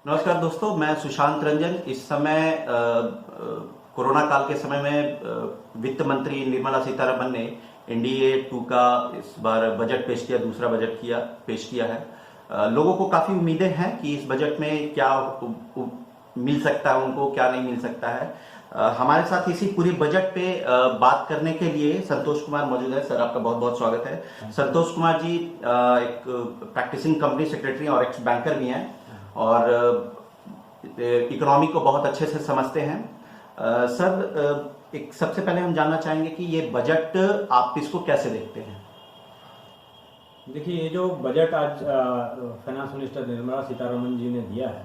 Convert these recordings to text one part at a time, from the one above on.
नमस्कार दोस्तों, मैं सुशांत रंजन। इस समय कोरोना काल के समय में वित्त मंत्री निर्मला सीतारमण ने एनडीए 2 का इस बार बजट पेश किया, दूसरा बजट पेश किया है। लोगों को काफ़ी उम्मीदें हैं कि इस बजट में क्या मिल सकता है उनको, क्या नहीं मिल सकता है। हमारे साथ इसी पूरी बजट पे बात करने के लिए संतोष कुमार मौजूद है। सर, आपका बहुत बहुत स्वागत है। संतोष कुमार जी एक प्रैक्टिसिंग कंपनी सेक्रेटरी और एक्स बैंकर भी हैं और इकोनॉमी को बहुत अच्छे से समझते हैं। सर, एक सबसे पहले हम जानना चाहेंगे कि ये बजट आप इसको कैसे देखते हैं? देखिए, ये जो बजट आज फाइनेंस मिनिस्टर निर्मला सीतारमण जी ने दिया है,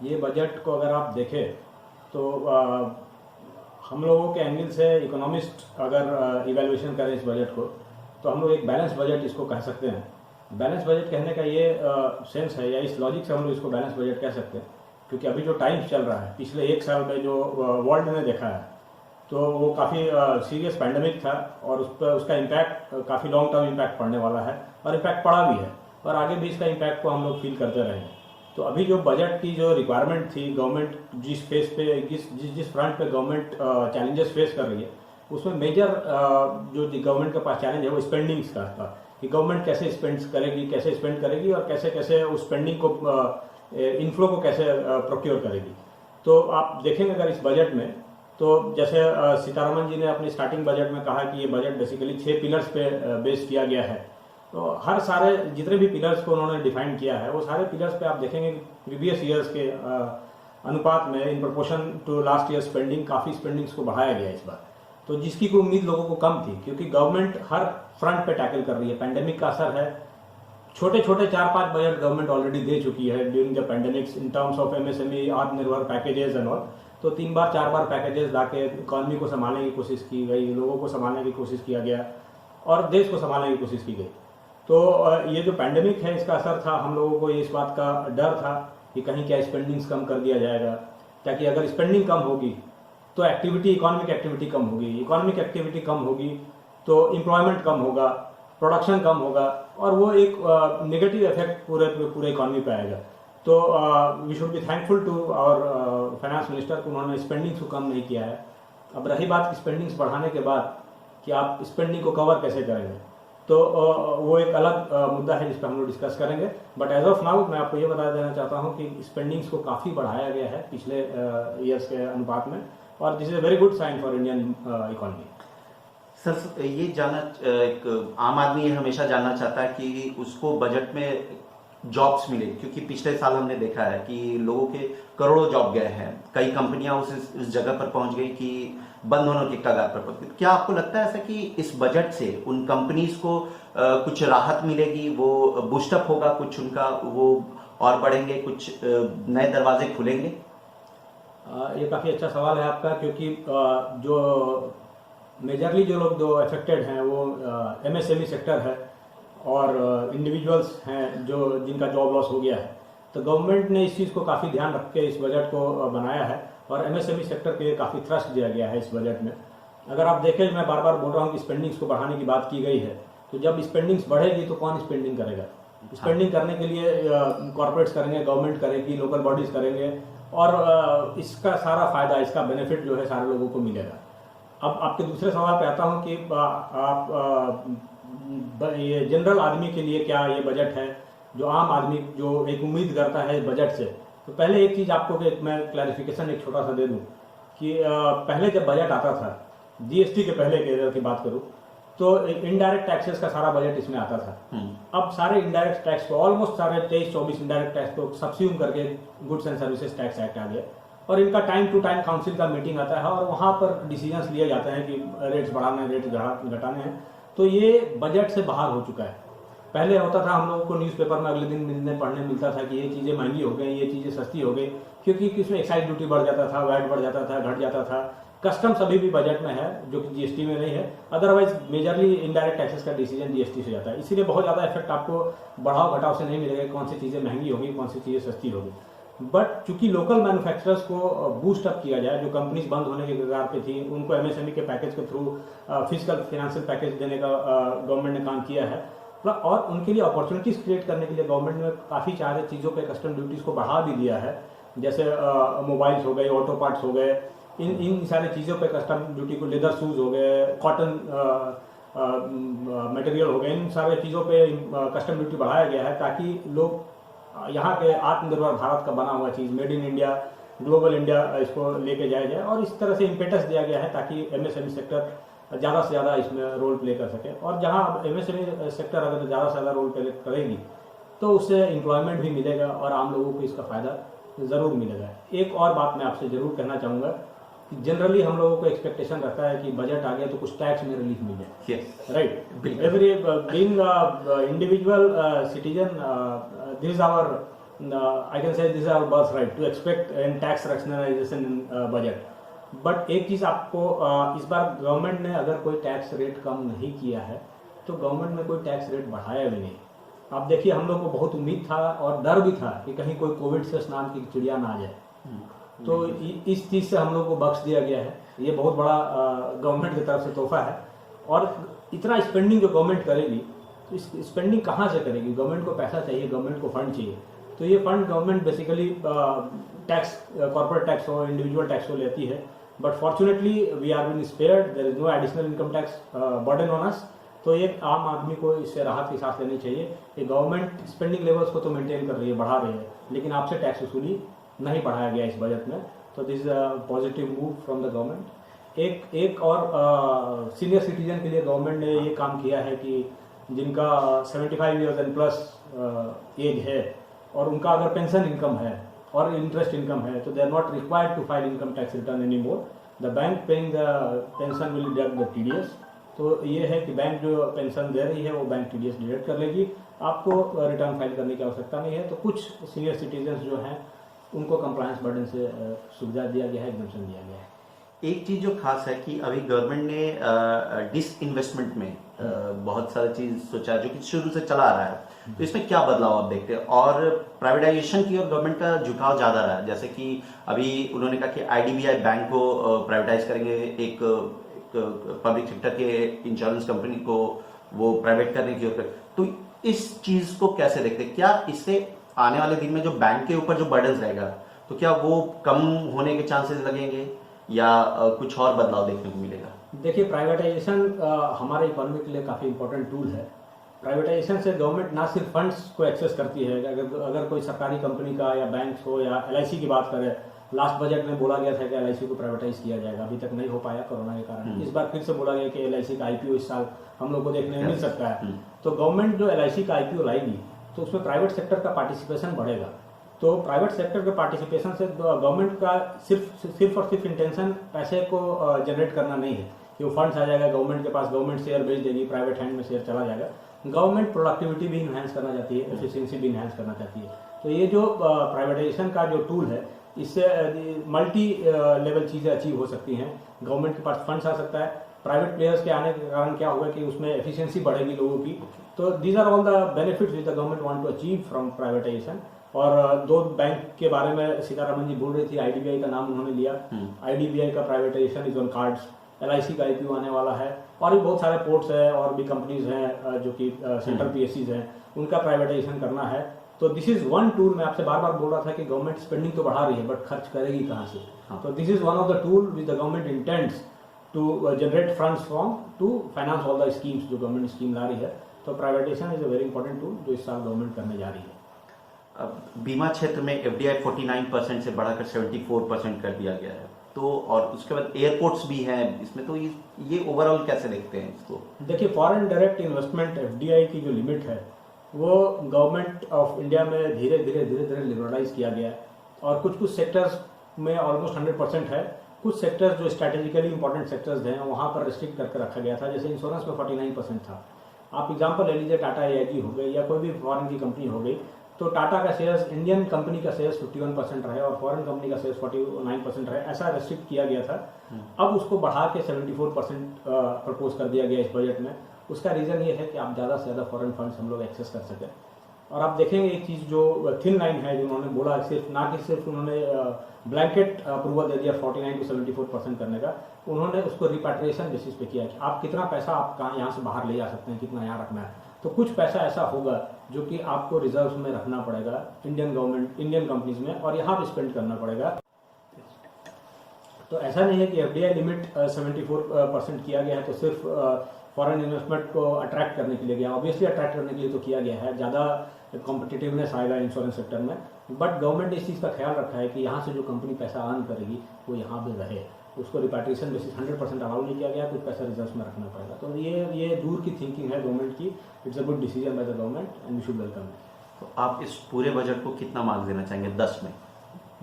ये बजट को अगर आप देखें तो हम लोगों के एंगल से इकोनॉमिस्ट अगर इवैल्यूएशन करें इस बजट को, तो हम लोग एक बैलेंस बजट इसको कह सकते हैं। बैलेंस बजट कहने का ये सेंस है, या इस लॉजिक से हम लोग इसको बैलेंस बजट कह सकते हैं, क्योंकि अभी जो टाइम्स चल रहा है, पिछले एक साल में जो वर्ल्ड ने देखा है, तो वो काफ़ी सीरियस पैंडेमिक था और उस पर उसका इम्पैक्ट काफ़ी लॉन्ग टर्म इम्पैक्ट पड़ने वाला है और इम्पैक्ट पड़ा भी है और आगे भी इसका इम्पैक्ट को हम लोग फील करते रहेंगे। तो अभी जो बजट की जो रिक्वायरमेंट थी, गवर्नमेंट जिस फेस पे जिस फ्रंट पे गवर्नमेंट चैलेंजेस फेस कर रही है, उसमें मेजर जो गवर्नमेंट के पास चैलेंज है वो स्पेंडिंग्स का था कि गवर्नमेंट कैसे स्पेंड करेगी और कैसे कैसे उस स्पेंडिंग को इनफ्लो को कैसे प्रोक्योर करेगी। तो आप देखेंगे अगर इस बजट में, तो जैसे सीतारमण जी ने अपने स्टार्टिंग बजट में कहा कि ये बजट बेसिकली 6 पिलर्स पे बेस किया गया है। तो हर सारे जितने भी पिलर्स को उन्होंने डिफाइन किया है, वो सारे पिलर्स पे आप देखेंगे कि प्रीवियस ईयर्स के अनुपात में in proportion to last year spending काफ़ी स्पेंडिंग्स को बढ़ाया गया इस बार। तो जिसकी कोई उम्मीद लोगों को कम थी, क्योंकि गवर्नमेंट हर फ्रंट पे टैकल कर रही है। पैंडेमिक का असर है, छोटे छोटे 4-5 बजट गवर्नमेंट ऑलरेडी दे चुकी है during the pandemics in terms of MSME, आत्मनिर्भर पैकेजेस एंड ऑल। तो 3 बार 4 बार पैकेजेस लाके इकॉनमी को संभालने की कोशिश की गई, लोगों को संभालने की कोशिश किया गया और देश को संभालने की कोशिश की गई। तो ये जो पैंडेमिक है, इसका असर था, हम लोगों को इस बात का डर था कि कहीं क्या स्पेंडिंग्स कम कर दिया जाएगा, ताकि अगर स्पेंडिंग कम होगी तो इकोनॉमिक एक्टिविटी कम होगी, इकोनॉमिक एक्टिविटी कम होगी तो एम्प्लॉयमेंट कम होगा, प्रोडक्शन कम होगा और वो एक नेगेटिव इफेक्ट पूरे इकोनॉमी पे आएगा। तो we should be thankful to our finance minister को, उन्होंने स्पेंडिंग्स को कम नहीं किया है। अब रही बात स्पेंडिंग्स बढ़ाने के बाद कि आप स्पेंडिंग को कवर कैसे करेंगे, तो वो एक अलग मुद्दा है जिस पर हम लोग डिस्कस करेंगे। बट एज ऑफ नाउ मैं आपको ये बता देना चाहता हूँ कि स्पेंडिंग्स को काफ़ी बढ़ाया गया है पिछले ईयर्स के अनुपात में, और this is a very good sign for Indian economy. Sir, ये जानना, एक आम आदमी ये हमेशा जानना चाहता है कि उसको बजट में जॉब्स मिले, क्योंकि पिछले साल हमने देखा है कि लोगों के करोड़ों जॉब गए हैं। कई कंपनियां उस जगह पर पहुंच गई कि बंद होने के कगार पर पहुंच गई। क्या आपको लगता है ऐसा कि इस बजट से उन कंपनीज को कुछ राहत मिलेगी, वो बूस्टअप होगा, कुछ उनका वो और बढ़ेंगे, कुछ नए दरवाजे खुलेंगे? ये काफ़ी अच्छा सवाल है आपका, क्योंकि जो मेजरली जो लोग जो अफेक्टेड हैं वो एमएसएमई सेक्टर है और इंडिविजुअल्स हैं जो जिनका जॉब लॉस हो गया है। तो गवर्नमेंट ने इस चीज़ को काफ़ी ध्यान रख के इस बजट को बनाया है और एमएसएमई सेक्टर के लिए काफ़ी थ्रस्ट दिया गया है इस बजट में। अगर आप देखें, मैं बार बार बोल रहा हूँ कि स्पेंडिंग्स को बढ़ाने की बात की गई है, तो जब स्पेंडिंग्स बढ़ेगी तो कौन स्पेंडिंग करेगा? स्पेंडिंग करने के लिए कॉर्पोरेट्स करेंगे, गवर्नमेंट करेगी, लोकल बॉडीज करेंगे और इसका सारा फायदा, इसका बेनिफिट जो है सारे लोगों को मिलेगा। अब आपके दूसरे सवाल पे आता हूँ कि आप ये जनरल आदमी के लिए क्या ये बजट है, जो आम आदमी जो एक उम्मीद करता है बजट से। तो पहले एक चीज़ आपको मैं क्लैरिफिकेशन एक छोटा सा दे दूँ कि पहले जब बजट आता था, जीएसटी के पहले की बात करूँ, तो इनडायरेक्ट टैक्सेस का सारा बजट इसमें आता था। अब सारे इनडायरेक्ट टैक्स को, ऑलमोस्ट सारे 23-24 इनडायरेक्ट टैक्स को सब्स्यूम करके goods and services tax act आ गया और इनका टाइम टू टाइम काउंसिल का मीटिंग आता है और वहाँ पर डिसीजंस लिए जाते हैं कि रेट्स बढ़ाने हैं, रेट्स घटाने हैं। तो ये बजट से बाहर हो चुका है। पहले होता था, हम लोगों को न्यूज़पेपर में अगले दिन मिलने पढ़ने मिलता था कि ये चीज़ें महंगी हो गई, ये चीज़ें सस्ती हो गई, क्योंकि इसमें एक्साइज ड्यूटी बढ़ जाता था, वैट बढ़ जाता था, घट जाता था। कस्टम्स अभी भी बजट में है, जो कि जीएसटी में नहीं है। अदरवाइज मेजरली इनडायरेक्ट टैक्सेस का डिसीजन जीएसटी से जाता है, इसीलिए बहुत ज़्यादा इफेक्ट आपको बढ़ाव घटाव से नहीं मिलेगा, कौन सी चीज़ें महंगी होगी, कौन सी चीज़ें सस्ती होगी। बट चूंकि लोकल मैन्युफैक्चरर्स को बूस्ट अप किया जाए, जो कंपनीज बंद होने के कगार पे थी, उनको एमएसएमई के पैकेज के थ्रू फिजिकल फाइनेंशियल पैकेज देने का गवर्नमेंट ने काम किया है, और उनके लिए अपॉर्चुनिटीज क्रिएट करने के लिए गवर्नमेंट ने काफ़ी सारे चीज़ों पे कस्टम ड्यूटीज़ को बढ़ा भी दिया है। जैसे मोबाइल्स हो गए, ऑटो पार्ट्स हो गए, इन सारी चीज़ों पे कस्टम ड्यूटी को, लेदर शूज़ हो गए, कॉटन मटेरियल हो गए, इन सारे चीज़ों पे कस्टम ड्यूटी बढ़ाया गया है ताकि लोग यहाँ के आत्मनिर्भर भारत का बना हुआ चीज़, made in India, global India, इसको लेके जाया जाए। और इस तरह से इम्पेटस दिया गया है ताकि एमएसएमई सेक्टर ज़्यादा से ज़्यादा इसमें रोल प्ले कर सके। और जहाँ एमएसएमई सेक्टर अगर ज़्यादा से ज़्यादा रोल प्ले करेगी तो उससे एम्प्लॉयमेंट भी मिलेगा और आम लोगों को इसका फ़ायदा ज़रूर मिलेगा। एक और बात मैं आपसे ज़रूर कहना चाहूँगा कि जनरली हम लोगों को एक्सपेक्टेशन रहता है कि बजट आ गया तो कुछ टैक्स में रिलीफ मिल जाए, right. Every being individual citizen, this is our, I can say this is our birth right to expect in tax rationalisation in budget. But एक चीज़ आपको इस बार गवर्नमेंट ने अगर कोई टैक्स रेट कम नहीं किया है तो गवर्नमेंट ने कोई टैक्स रेट बढ़ाया भी नहीं। आप देखिए, हम लोग को बहुत उम्मीद था और डर भी था कि कहीं कोई कोविड से स्नान की चिड़िया ना आ जाए, तो इस चीज़ से हम लोग को बख्श दिया गया है। ये बहुत बड़ा गवर्नमेंट की तरफ से तोहफा है। और इतना स्पेंडिंग जो गवर्नमेंट करेगी तो इस स्पेंडिंग कहाँ से करेगी? गवर्नमेंट को पैसा चाहिए, गवर्नमेंट को फंड चाहिए। तो ये fund government basically tax, corporate tax हो, इंडिविजुअल टैक्स हो लेती है। But fortunately we are been spared, there is no additional income tax burden on us. तो ये आम आदमी को इससे राहत की सांस लेनी चाहिए कि गवर्नमेंट स्पेंडिंग लेवल्स को तो मेंटेन कर रही है, बढ़ा रही है, लेकिन आपसे टैक्स वसूली नहीं बढ़ाया गया इस बजट में। तो this is a positive move from the government. एक और सीनियर सिटीजन के लिए गवर्नमेंट ने ये काम किया है कि जिनका 75 ईयर्स एंड प्लस एज है और उनका अगर पेंशन इनकम है और इंटरेस्ट इनकम है तो they are not required to file income tax return any more. The bank paying the pension will deduct the TDS. तो ये है कि बैंक जो पेंशन दे रही है वो बैंक टीडीएस डिडक्ट कर लेगी, आपको रिटर्न फाइल करने की आवश्यकता नहीं है। तो कुछ सीनियर सिटीजन्स जो हैं उनको कंप्लायंस बर्डन से सुविधा दिया गया है, एग्जम्पशन दिया गया है। एक चीज जो खास है कि अभी गवर्नमेंट ने डिसइन्वेस्टमेंट में बहुत सारी चीज सोचा जो कि शुरू से चला आ रहा है, तो इसमें क्या बदलाव आप देखते हैं? और प्राइवेटाइजेशन की ओर गवर्नमेंट का झुकाव ज्यादा रहा है, जैसे कि अभी उन्होंने कहा कि आईडीबीआई बैंक को प्राइवेटाइज करेंगे, एक पब्लिक सेक्टर के इंश्योरेंस कंपनी को वो प्राइवेट करने की ओर। तो इस चीज को कैसे देखते हैं? क्या इससे आने वाले दिन में जो बैंक के ऊपर जो बर्डन रहेगा तो क्या वो कम होने के चांसेस लगेंगे या कुछ और बदलाव देखने को मिलेगा? देखिए, प्राइवेटाइजेशन हमारे इकोनॉमी के लिए काफ़ी इंपॉर्टेंट टूल है। प्राइवेटाइजेशन से गवर्नमेंट ना सिर्फ फंड्स को एक्सेस करती है, अगर कोई सरकारी कंपनी का या बैंक हो या एलआईसी की बात करें, लास्ट बजट में बोला गया था कि एलआईसी को प्राइवेटाइज किया जाएगा, अभी तक नहीं हो पाया कोरोना के कारण। इस बार फिर से बोला गया कि एलआईसी का आईपीओ इस साल हम लोग को देखने मिल सकता है। तो गवर्नमेंट जो एलआईसी का आईपीओ लाएगी तो उसमें प्राइवेट सेक्टर का पार्टिसिपेशन बढ़ेगा। तो प्राइवेट सेक्टर के पार्टिसिपेशन से गवर्नमेंट का सिर्फ और सिर्फ इंटेंशन पैसे को जनरेट करना नहीं है कि वो फंड्स आ जाएगा गवर्नमेंट के पास, गवर्नमेंट शेयर बेच देगी, प्राइवेट हैंड में शेयर चला जाएगा। गवर्नमेंट प्रोडक्टिविटी भी इन्हांस करना चाहती है, एफिशिएंसी भी इन्हांस करना चाहती है। तो ये जो प्राइवेटाइजेशन का जो टूल है, इससे मल्टी लेवल चीज़ें अचीव हो सकती हैं। गवर्नमेंट के पास फंड्स आ सकता है, प्राइवेट प्लेयर्स के आने के कारण क्या होगा कि उसमें एफिशिएंसी बढ़ेगी लोगों की। तो these are all the benefits which the government want to achieve from privatisation. और दो बैंक के बारे में सीतारमन जी बोल रही थी, आईडीबीआई का नाम उन्होंने लिया। आईडीबीआई का privatisation is on cards, LIC का आईपीओ आने वाला है, और भी बहुत सारे पोर्ट्स हैं और भी कंपनीज हैं जो कि सेंट्रल पीएससीज हैं, उनका प्राइवेटाइजेशन करना है। तो दिस इज वन टूल। मैं आपसे बार बार बोल रहा था कि गवर्नमेंट स्पेंडिंग तो बढ़ा रही है बट खर्च करेगी कहाँ से? तो this is one of the tool which the government intends to generate funds from to finance all the schemes जो गवर्नमेंट स्कीम ला रही है। तो privatisation is a very important tool जो इस साल गवर्नमेंट करने जा रही है। बीमा क्षेत्र में एफडीआई 49% से बढ़ाकर 74% कर दिया गया है, तो और उसके बाद एयरपोर्ट्स भी हैं इसमें, तो ये ओवरऑल कैसे देखते हैं इसको? देखिए, फॉरेन डायरेक्ट इन्वेस्टमेंट एफडीआई की जो लिमिट है वो गवर्नमेंट ऑफ इंडिया में धीरे धीरे लिबरलाइज किया गया है, और कुछ सेक्टर्स में ऑलमोस्ट 100% है। कुछ सेक्टर्स जो स्ट्रैटेजिकली इंपॉर्टेंट सेक्टर्स हैं वहाँ पर रिस्ट्रिक्ट करके रखा गया था। जैसे इंश्योरेंस में 49% था। आप एग्जाम्पल ले लीजिए, टाटा एआईजी हो गई या कोई भी फॉरेन की कंपनी हो गई, तो टाटा का शेयर्स, इंडियन कंपनी का शेयर्स 51% रहे और फॉरेन कंपनी का शेयर्स 49% रहे, ऐसा रेस्ट्रिक्ट किया गया था। अब उसको बढ़ा के 74% प्रपोज कर दिया गया इस बजट में। उसका रीज़न ये है कि आप ज़्यादा से ज़्यादा फॉरेन फंड्स हम लोग एक्सेस कर सकें। और आप देखेंगे एक चीज़ जो थिन लाइन है जो उन्होंने बोला, सिर्फ उन्होंने ब्लैंकेट अप्रूवल दे दिया 49 to 74% करने का, उन्होंने उसको रिपैट्रिएशन बेसिस पे किया कि आप कितना पैसा आप कहाँ यहाँ से बाहर ले जा सकते हैं, कितना यहाँ रखना है। तो कुछ पैसा ऐसा होगा जो कि आपको रिजर्व में रखना पड़ेगा इंडियन कंपनीज में, और यहाँ पे स्पेंड करना पड़ेगा। तो ऐसा नहीं है कि एफडीआई लिमिट 74% किया गया है तो सिर्फ फॉरेन इन्वेस्टमेंट को अट्रैक्ट करने के लिए गया, ऑब्वियसली अट्रैक्ट करने के लिए तो किया गया है, ज़्यादा कॉम्पिटिटिवनेस आएगा इंश्योरेंस सेक्टर में, बट गवर्नमेंट ने इस चीज़ का ख्याल रखा है कि यहाँ से जो कंपनी पैसा अर्न करेगी वो यहाँ पे रहे, उसको रिपाट्रिएशन बेसिस 100% अलाउ नहीं किया गया, कुछ पैसा रिजर्व में रखना पड़ेगा। तो ये दूर की थिंकिंग है गवर्नमेंट की, it's a good decision by the government and we should welcome it. तो आप इस पूरे बजट को कितना मार्क्स देना चाहेंगे 10 में?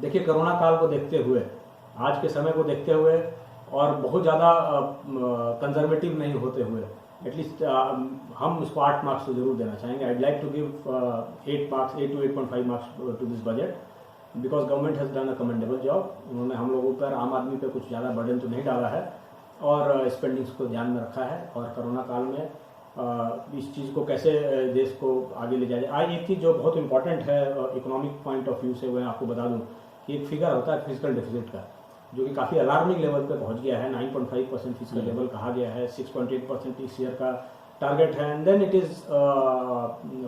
देखिए, कोरोना काल को देखते हुए, आज के समय को देखते हुए और बहुत ज़्यादा कंजर्वेटिव नहीं होते हुए, एटलीस्ट हम इसको 8 मार्क्स तो जरूर देना चाहेंगे। I like to give 8 to 8.5 marks to this budget, because government has done a commendable job. उन्होंने हम लोगों पर, आम आदमी पे कुछ ज़्यादा बर्डन तो नहीं डाला है और स्पेंडिंग्स को ध्यान में रखा है, और कोरोना काल में इस चीज़ को कैसे देश को आगे ले जाया जाए। आज एक चीज़ जो बहुत इंपॉर्टेंट है इकोनॉमिक पॉइंट ऑफ व्यू से, वो मैं आपको बता दूँ कि एक फिगर होता है फिजिकल डेफिसिट का, जो कि काफ़ी अलार्मिंग लेवल पे पहुंच गया है। 9.5% फिजिकल लेवल कहा गया है, 6.8% इस ईयर का टारगेट है, and then it is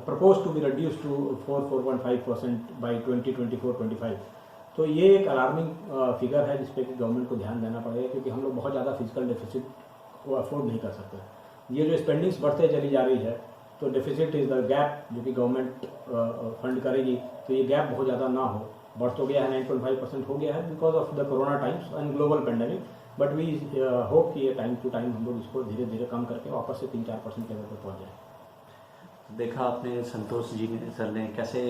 propose to be reduce to 4.5% by 2024-25। तो ये एक अलार्मिंग फिगर है जिसपे कि गवर्नमेंट को ध्यान देना पड़ेगा, क्योंकि हम लोग बहुत ज़्यादा फिजिकल डेफिसिट को अफोर्ड नहीं कर सकते। ये जो स्पेंडिंग्स बढ़ते चली जा रही है, तो डेफिसिट इज़ द गैप जो कि गवर्नमेंट फंड करेगी, तो ये गैप बहुत ज़्यादा ना हो। बढ़ तो गया है, 9.5% हो गया है because of the corona times and global pandemic, but we hope कि ये टाइम टू टाइम हम लोग इसको धीरे धीरे कम करके वापस से 3-4% लेवल पर पहुंच जाए। देखा आपने संतोष जी ने, सर ने कैसे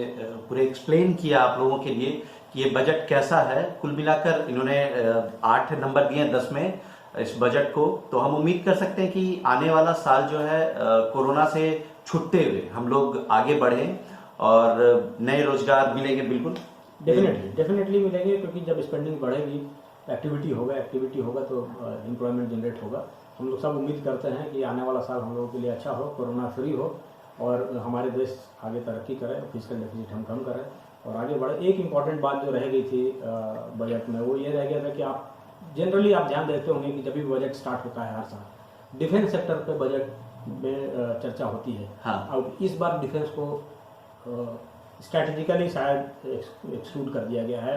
पूरे एक्सप्लेन किया आप लोगों के लिए कि ये बजट कैसा है। कुल मिलाकर इन्होंने 8 नंबर दिए 10 में इस बजट को। तो हम उम्मीद कर सकते हैं कि आने वाला साल जो है कोरोना से छूटते हुए हम लोग आगे बढ़ें और नए रोजगार मिलेंगे। बिल्कुल डेफिनेटली मिलेंगे, क्योंकि जब स्पेंडिंग बढ़ेगी, एक्टिविटी होगा तो एम्प्लॉयमेंट जनरेट होगा। हम लोग सब उम्मीद करते हैं कि आने वाला साल हम लोगों के लिए अच्छा हो, कोरोना फ्री हो और हमारे देश आगे तरक्की करे, फिजिकल डेफिसिट हम कम करें और आगे बढ़े। एक इम्पॉर्टेंट बात जो रह गई थी बजट में, वो ये रह गया था कि आप जनरली आप ध्यान देते होंगे कि जब भी बजट स्टार्ट होता है हर साल, डिफेंस सेक्टर पे बजट में चर्चा होती है। हाँ। अब इस बार डिफेंस को स्ट्रैटेजिकली शायद एक्सक्लूड कर दिया गया है।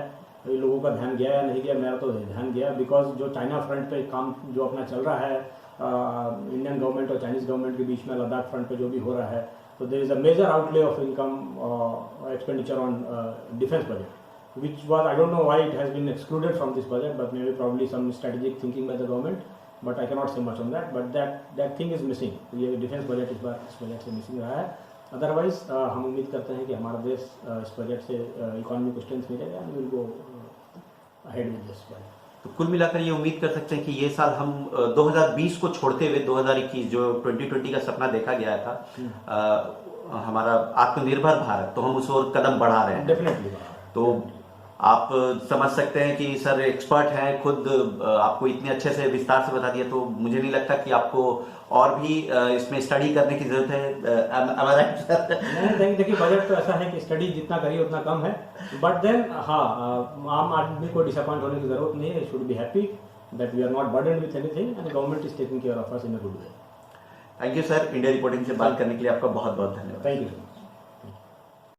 लोगों का ध्यान गया या नहीं गया, मेरा तो ध्यान गया, बिकॉज जो चाइना फ्रंट पे काम जो अपना चल रहा है इंडियन गवर्नमेंट और चाइनीज गवर्नमेंट के बीच में, लद्दाख फ्रंट पे जो भी हो रहा है, तो there is a major outlay of income expenditure on defence budget, which was, I don't know why it has been excluded from this budget, but maybe probably some strategic thinking by the government, but I cannot say much on that, but that thing is missing। ये defence budget इस बार इस budget से missing रहा है। Otherwise हम उम्मीद करते हैं कि हमारा देश इस बजट से इकोनॉमी को स्ट्रेंथ मिलेगा and will go ahead with this budget. तो कुल मिलाकर ये उम्मीद कर सकते हैं कि ये साल हम 2020 को छोड़ते हुए 2021 जो 2020 का सपना देखा गया था हमारा आत्मनिर्भर भारत, तो हम उस ओर कदम बढ़ा रहे हैं। डेफिनेटली। तो आप समझ सकते हैं कि सर एक्सपर्ट हैं खुद, आपको इतने अच्छे से विस्तार से बता दिया, तो मुझे नहीं लगता कि आपको और भी इसमें स्टडी करने की जरूरत है। देखिए, बजट तो ऐसा है कि स्टडी जितना करिए उतना कम है, बट देन हाँ, आम आदमी को डिसअपॉइंट होने की जरूरत नहीं है। Should be happy that we are not burdened with anything and government is taking care of us in a good way. Thank you sir, India reporting से बात करने के लिए आपका बहुत बहुत धन्यवाद। Thank you.